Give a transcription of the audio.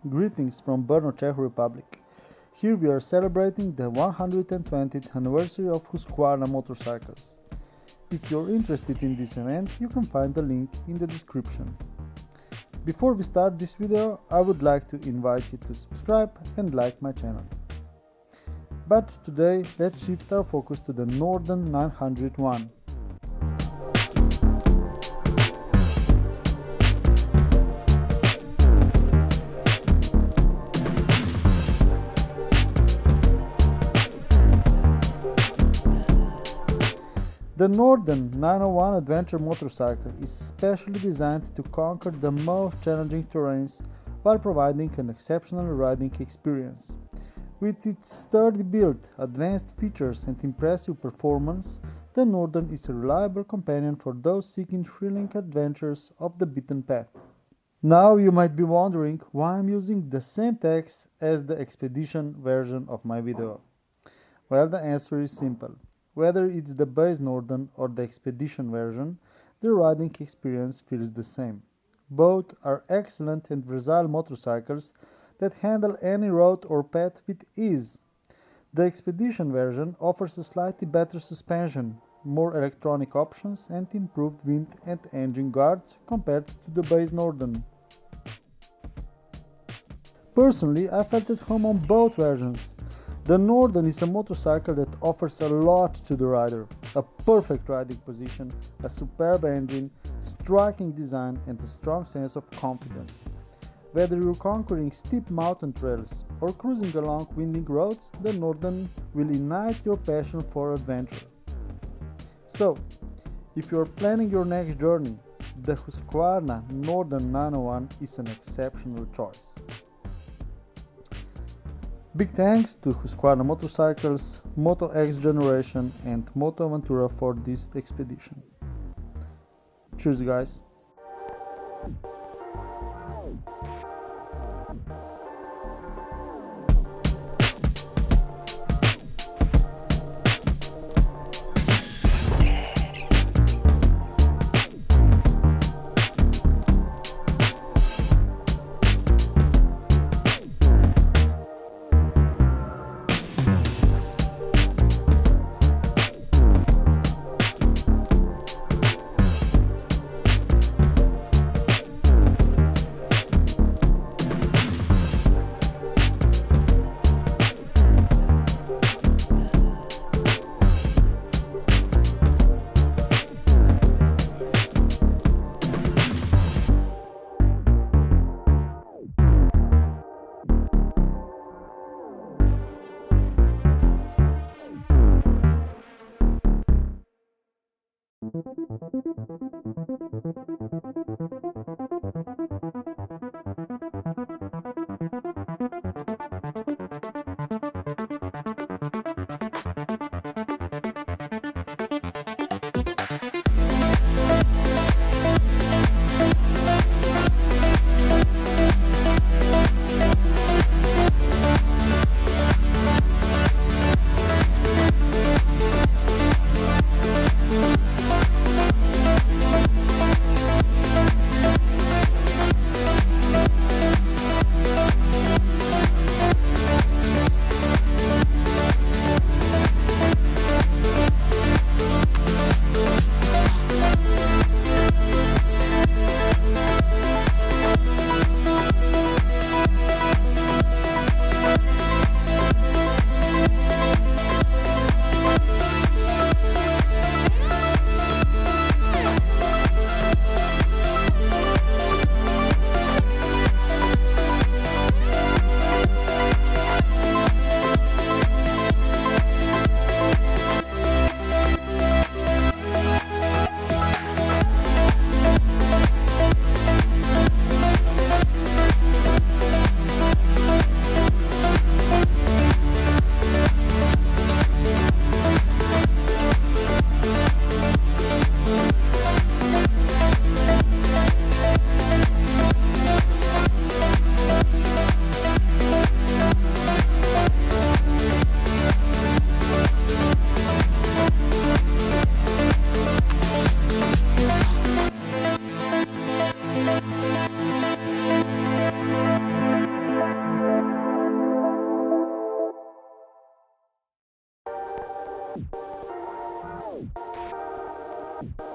Greetings from Brno, Czech Republic. Here we are celebrating the 120th anniversary of Husqvarna Motorcycles. If you're interested in this event, you can find the link in the description. Before we start this video, I would like to invite you to subscribe and like my channel. But today, let's shift our focus to the Norden 901. The Norden 901 adventure motorcycle is specially designed to conquer the most challenging terrains while providing an exceptional riding experience. With its sturdy build, advanced features and impressive performance, the Norden is a reliable companion for those seeking thrilling adventures off the beaten path. Now you might be wondering why I'm using the same text as the Expedition version of my video. Well, the answer is simple. Whether it's the base Norden or the Expedition version, the riding experience feels the same. Both are excellent and versatile motorcycles that handle any road or path with ease. The Expedition version offers a slightly better suspension, more electronic options and improved wind and engine guards compared to the base Norden. Personally, I felt at home on both versions. The Norden is a motorcycle that offers a lot to the rider, a perfect riding position, a superb engine, striking design and a strong sense of confidence. Whether you're conquering steep mountain trails or cruising along winding roads, the Norden will ignite your passion for adventure. So, if you're planning your next journey, the Husqvarna Norden 901 is an exceptional choice. Big thanks to Husqvarna Motorcycles, Moto X Generation and Motoavantura for this expedition. Cheers guys! you.